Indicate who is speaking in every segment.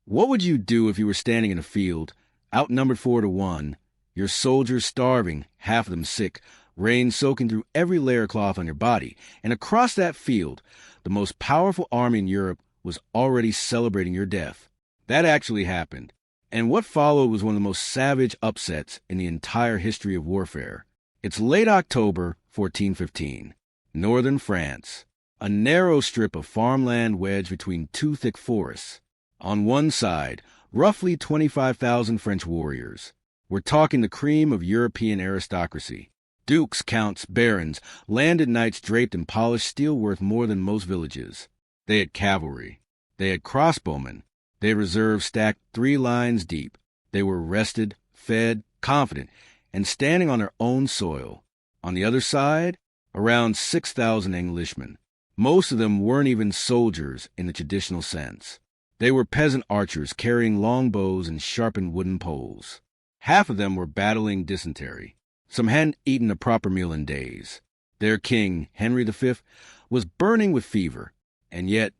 Speaker 1: What would you do if you were standing in a field, outnumbered 4-1, your soldiers starving, half of them sick, rain soaking through every layer of cloth on your body, and across that field, the most powerful army in Europe was already celebrating your death? That actually happened, and what followed was one of the most savage upsets in the entire history of warfare. It's late October 1415, northern France, a narrow strip of farmland wedged between two thick forests. On one side, roughly 25,000 French warriors. We're talking the cream of European aristocracy. Dukes, counts, barons, landed knights draped in polished steel worth more than most villages. They had cavalry. They had crossbowmen. They had reserves stacked 3 lines deep. They were rested, fed, confident, and standing on their own soil. On the other side, around 6,000 Englishmen. Most of them weren't even soldiers in the traditional sense. They were peasant archers carrying long bows and sharpened wooden poles. Half of them were battling dysentery. Some hadn't eaten a proper meal in days. Their king, Henry V, was burning with fever, and yet,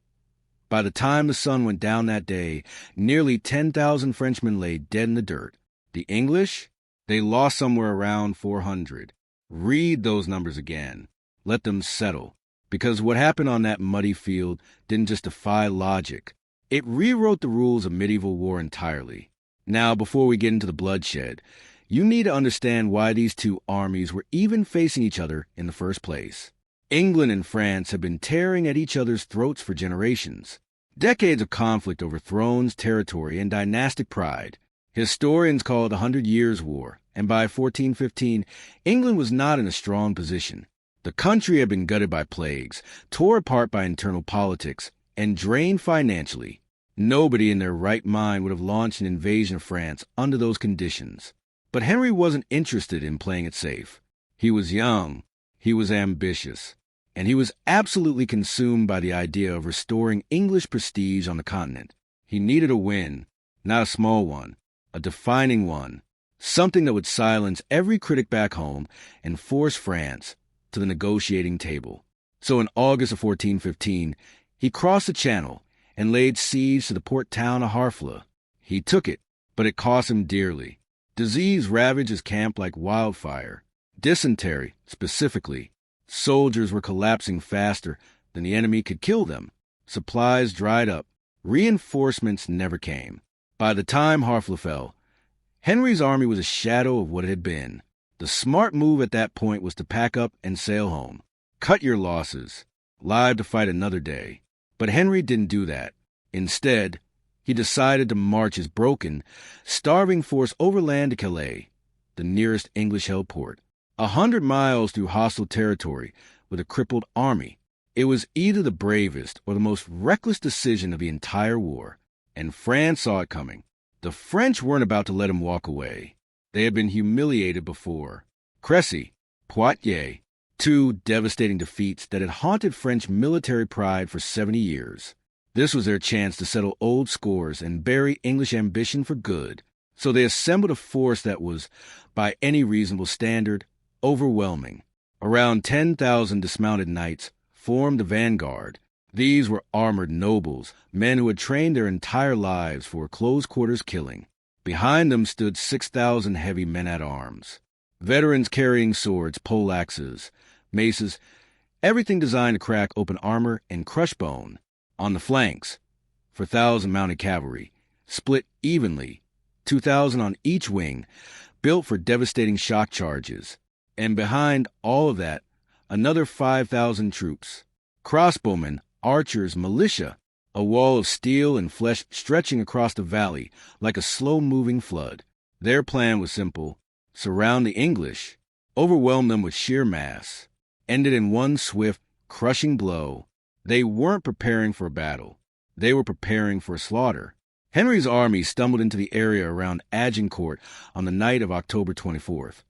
Speaker 1: by the time the sun went down that day, nearly 10,000 Frenchmen lay dead in the dirt. The English? They lost somewhere around 400. Read those numbers again. Let them settle. Because what happened on that muddy field didn't just defy logic. It rewrote the rules of medieval war entirely. Now, before we get into the bloodshed, you need to understand why these two armies were even facing each other in the first place. England and France have been tearing at each other's throats for generations. Decades of conflict over thrones, territory, and dynastic pride. Historians call it the 100 Years' War, and by 1415, England was not in a strong position. The country had been gutted by plagues, tore apart by internal politics, and drained financially. Nobody in their right mind would have launched an invasion of France under those conditions. But Henry wasn't interested in playing it safe. He was young, he was ambitious, and he was absolutely consumed by the idea of restoring English prestige on the continent. He needed a win, not a small one, a defining one, something that would silence every critic back home and force France to the negotiating table. So in August of 1415, he crossed the Channel and laid siege to the port town of Harfleur. He took it, but it cost him dearly. Disease ravaged his camp like wildfire. Dysentery, specifically. Soldiers were collapsing faster than the enemy could kill them. Supplies dried up. Reinforcements never came. By the time Harfleur fell, Henry's army was a shadow of what it had been. The smart move at that point was to pack up and sail home. Cut your losses. Live to fight another day. But Henry didn't do that. Instead, he decided to march his broken, starving force overland to Calais, the nearest English-held port. 100 miles through hostile territory with a crippled army. It was either the bravest or the most reckless decision of the entire war, and France saw it coming. The French weren't about to let him walk away. They had been humiliated before. Crécy, Poitiers, 2 devastating defeats that had haunted French military pride for 70 years. This was their chance to settle old scores and bury English ambition for good. So they assembled a force that was, by any reasonable standard, overwhelming. Around 10,000 dismounted knights formed the vanguard. These were armored nobles, men who had trained their entire lives for close-quarters killing. Behind them stood 6,000 heavy men-at-arms. Veterans carrying swords, poleaxes, maces, everything designed to crack open armor and crush bone. On the flanks, 4,000 mounted cavalry, split evenly, 2,000 on each wing, built for devastating shock charges. And behind all of that, another 5,000 troops. Crossbowmen, archers, militia, a wall of steel and flesh stretching across the valley like a slow-moving flood. Their plan was simple. Surround the English, overwhelm them with sheer mass, end it in one swift, crushing blow. They weren't preparing for a battle. They were preparing for slaughter. Henry's army stumbled into the area around Agincourt on the night of October 24th.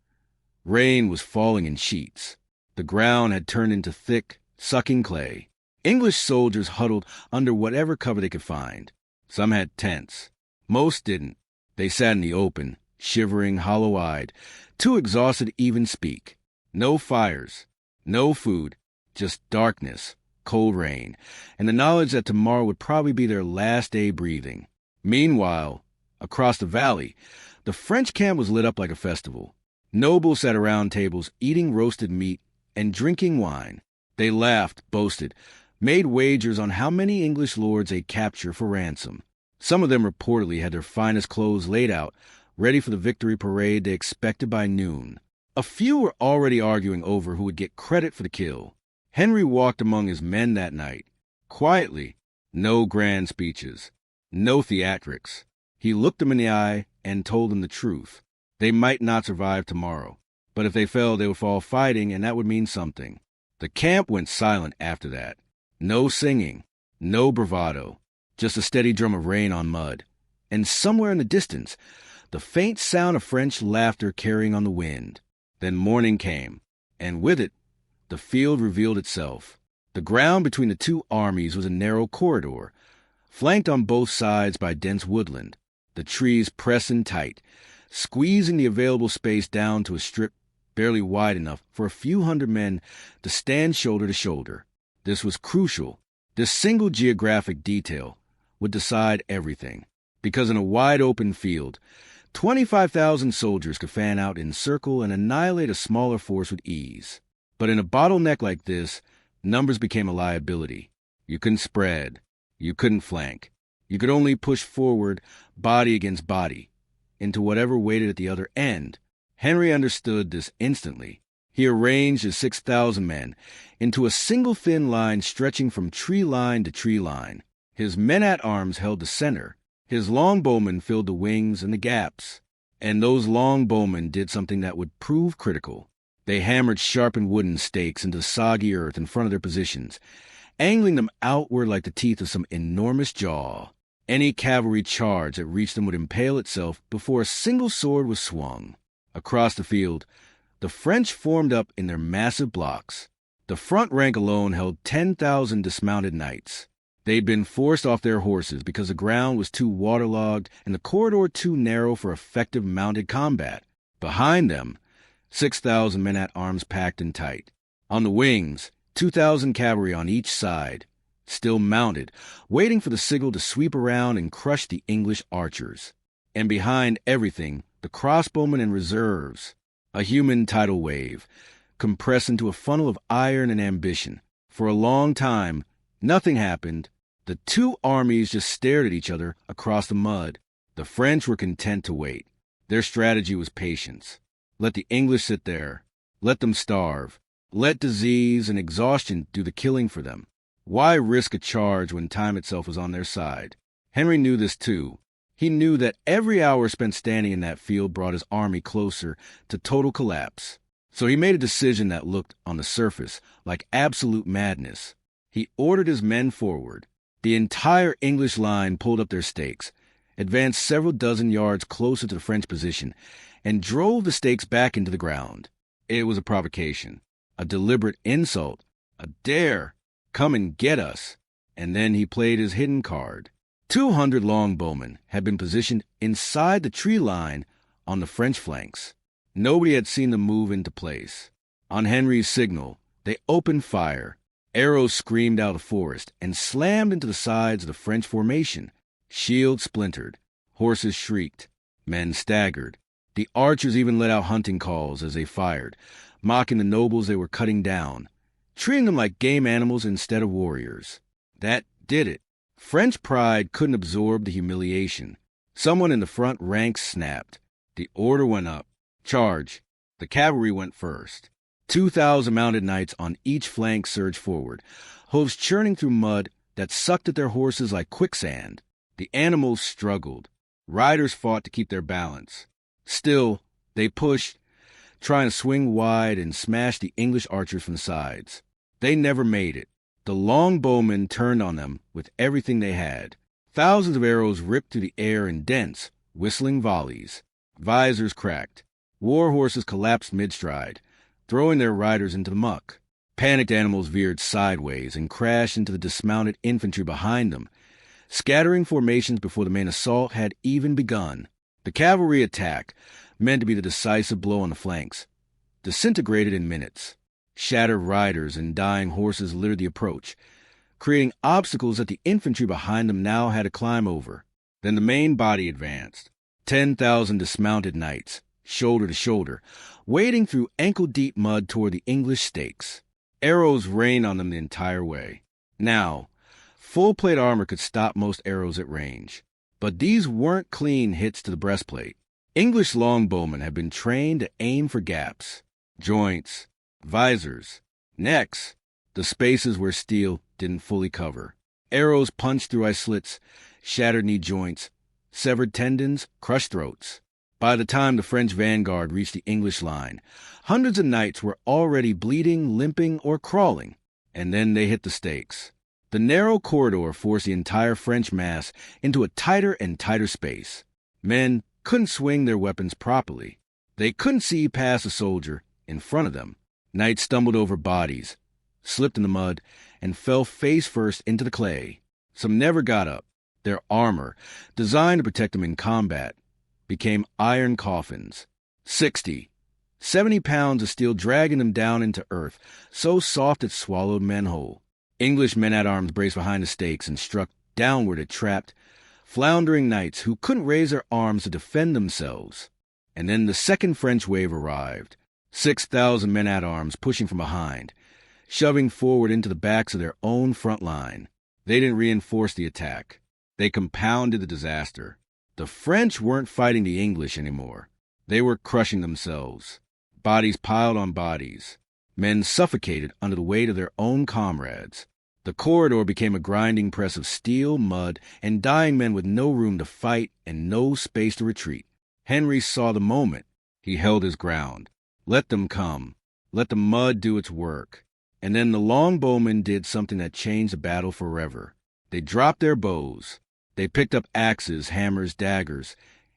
Speaker 1: Rain was falling in sheets. The ground had turned into thick, sucking clay. English soldiers huddled under whatever cover they could find. Some had tents. Most didn't. They sat in the open, shivering, hollow-eyed, too exhausted to even speak. No fires, no food, just darkness, cold rain, and the knowledge that tomorrow would probably be their last day breathing. Meanwhile, across the valley, the French camp was lit up like a festival. Nobles sat around tables eating roasted meat and drinking wine. They laughed, boasted, made wagers on how many English lords they'd capture for ransom. Some of them reportedly had their finest clothes laid out, ready for the victory parade they expected by noon. A few were already arguing over who would get credit for the kill. Henry walked among his men that night, quietly, no grand speeches, no theatrics. He looked them in the eye and told them the truth. They might not survive tomorrow, but if they fell, they would fall fighting, and that would mean something. The camp went silent after that. No singing, no bravado, just a steady drum of rain on mud. And somewhere in the distance, the faint sound of French laughter carrying on the wind. Then morning came, and with it, the field revealed itself. The ground between the two armies was a narrow corridor, flanked on both sides by dense woodland, the trees pressing tight, squeezing the available space down to a strip barely wide enough for a few hundred men to stand shoulder to shoulder. This was crucial. This single geographic detail would decide everything, because in a wide-open field, 25,000 soldiers could fan out in circle and annihilate a smaller force with ease. But in a bottleneck like this, numbers became a liability. You couldn't spread. You couldn't flank. You could only push forward, body against body, into whatever waited at the other end. Henry understood this instantly. He arranged his 6,000 men into a single thin line stretching from tree line to tree line. His men-at-arms held the center. His longbowmen filled the wings and the gaps. And those longbowmen did something that would prove critical. They hammered sharpened wooden stakes into the soggy earth in front of their positions, angling them outward like the teeth of some enormous jaw. Any cavalry charge that reached them would impale itself before a single sword was swung. Across the field, the French formed up in their massive blocks. The front rank alone held 10,000 dismounted knights. They'd been forced off their horses because the ground was too waterlogged and the corridor too narrow for effective mounted combat. Behind them, 6,000 men-at-arms packed in tight. On the wings, 2,000 cavalry on each side, still mounted, waiting for the signal to sweep around and crush the English archers. And behind everything, the crossbowmen and reserves, a human tidal wave, compressed into a funnel of iron and ambition. For a long time, nothing happened. The two armies just stared at each other across the mud. The French were content to wait. Their strategy was patience. Let the English sit there. Let them starve. Let disease and exhaustion do the killing for them. Why risk a charge when time itself was on their side? Henry knew this too. He knew that every hour spent standing in that field brought his army closer to total collapse. So he made a decision that looked, on the surface, like absolute madness. He ordered his men forward. The entire English line pulled up their stakes, advanced several dozen yards closer to the French position, and drove the stakes back into the ground. It was a provocation, a deliberate insult, a dare. Come and get us. And then he played his hidden card. 200 longbowmen had been positioned inside the tree line on the French flanks. Nobody had seen them move into place. On Henry's signal, they opened fire. Arrows screamed out of the forest and slammed into the sides of the French formation. Shields splintered. Horses shrieked. Men staggered. The archers even let out hunting calls as they fired, mocking the nobles they were cutting down, treating them like game animals instead of warriors. That did it. French pride couldn't absorb the humiliation. Someone in the front ranks snapped. The order went up. Charge. The cavalry went first. 2,000 mounted knights on each flank surged forward, hooves churning through mud that sucked at their horses like quicksand. The animals struggled. Riders fought to keep their balance. Still, they pushed, trying to swing wide and smash the English archers from the sides. They never made it. The longbowmen turned on them with everything they had. Thousands of arrows ripped through the air in dense, whistling volleys. Visors cracked. War horses collapsed mid-stride, throwing their riders into the muck. Panicked animals veered sideways and crashed into the dismounted infantry behind them, scattering formations before the main assault had even begun. The cavalry attack, meant to be the decisive blow on the flanks, disintegrated in minutes. Shattered riders and dying horses littered the approach, creating obstacles that the infantry behind them now had to climb over. Then the main body advanced. 10,000 dismounted knights, shoulder to shoulder, wading through ankle-deep mud toward the English stakes. Arrows rained on them the entire way. Now, full-plate armor could stop most arrows at range. But these weren't clean hits to the breastplate. English longbowmen had been trained to aim for gaps, joints, visors, necks, the spaces where steel didn't fully cover. Arrows punched through eye slits, shattered knee joints, severed tendons, crushed throats. By the time the French vanguard reached the English line, hundreds of knights were already bleeding, limping, or crawling, and then they hit the stakes. The narrow corridor forced the entire French mass into a tighter and tighter space. Men couldn't swing their weapons properly. They couldn't see past a soldier in front of them. Knights stumbled over bodies, slipped in the mud, and fell face first into the clay. Some never got up. Their armor, designed to protect them in combat, became iron coffins. 60, 70 pounds of steel dragging them down into earth, so soft it swallowed men whole. English men-at-arms braced behind the stakes and struck downward at trapped, floundering knights who couldn't raise their arms to defend themselves. And then the second French wave arrived. 6,000 men-at-arms pushing from behind, shoving forward into the backs of their own front line. They didn't reinforce the attack. They compounded the disaster. The French weren't fighting the English anymore. They were crushing themselves. Bodies piled on bodies. Men suffocated under the weight of their own comrades. The corridor became a grinding press of steel, mud, and dying men with no room to fight and no space to retreat. Henry saw the moment. He held his ground. Let them come. Let the mud do its work. And then the longbowmen did something that changed the battle forever. They dropped their bows. They picked up axes, hammers, daggers,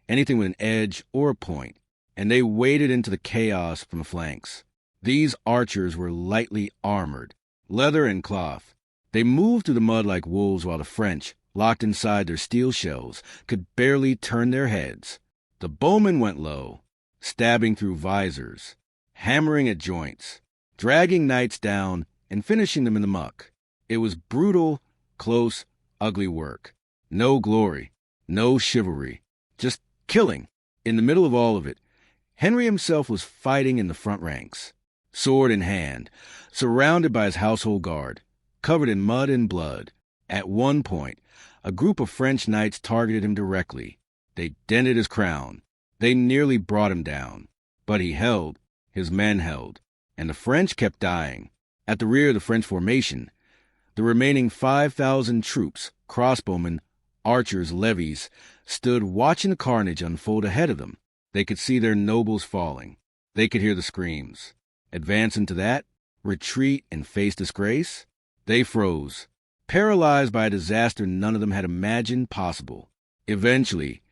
Speaker 1: anything with an edge or a point, and they waded into the chaos from the flanks. These archers were lightly armored, leather and cloth. They moved through the mud like wolves while the French, locked inside their steel shells, could barely turn their heads. The bowmen went low, stabbing through visors, hammering at joints, dragging knights down and finishing them in the muck. It was brutal, close, ugly work. No glory, no chivalry, just killing. In the middle of all of it, Henry himself was fighting in the front ranks, sword in hand, surrounded by his household guard, covered in mud and blood. At one point, a group of French knights targeted him directly. They dented his crown. They nearly brought him down. But he held, his men held, and the French kept dying. At the rear of the French formation, the remaining 5,000 troops, crossbowmen, archers, levies, stood watching the carnage unfold ahead of them. They could see their nobles falling. They could hear the screams. Advance into that? Retreat and face disgrace? They froze, paralyzed by a disaster none of them had imagined possible. Eventually,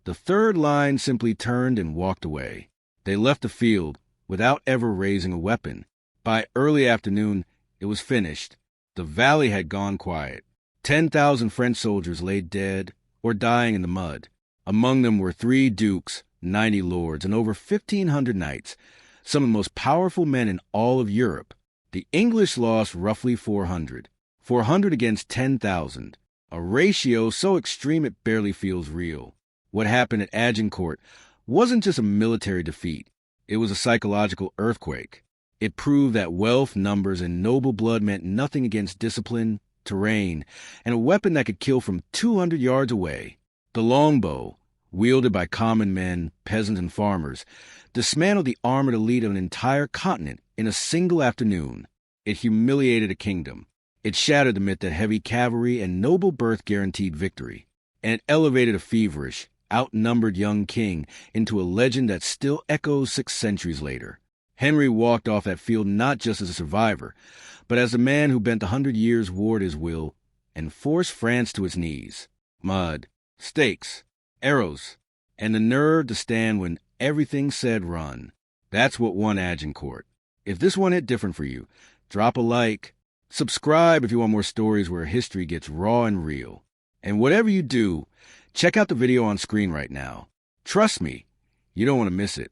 Speaker 1: the third line simply turned and walked away. They left the field without ever raising a weapon. By early afternoon, it was finished. The valley had gone quiet. 10,000 French soldiers lay dead or dying in the mud. Among them were 3 dukes, 90 lords, and over 1,500 knights, some of the most powerful men in all of Europe. The English lost roughly 400. 400 against 10,000, a ratio so extreme it barely feels real. What happened at Agincourt wasn't just a military defeat. It was a psychological earthquake. It proved that wealth, numbers, and noble blood meant nothing against discipline, terrain, and a weapon that could kill from 200 yards away. The longbow, wielded by common men, peasants, and farmers, dismantled the armored elite of an entire continent in a single afternoon. It humiliated a kingdom. It shattered the myth that heavy cavalry and noble birth guaranteed victory. And it elevated a feverish, outnumbered young king into a legend that still echoes 6 centuries later. Henry walked off that field not just as a survivor, but as a man who bent 100 years' war at his will and forced France to its knees. Mud, stakes, arrows, and the nerve to stand when everything said run. That's what won Agincourt. If this one hit different for you, drop a like. Subscribe if you want more stories where history gets raw and real. And whatever you do, check out the video on screen right now. Trust me, you don't want to miss it.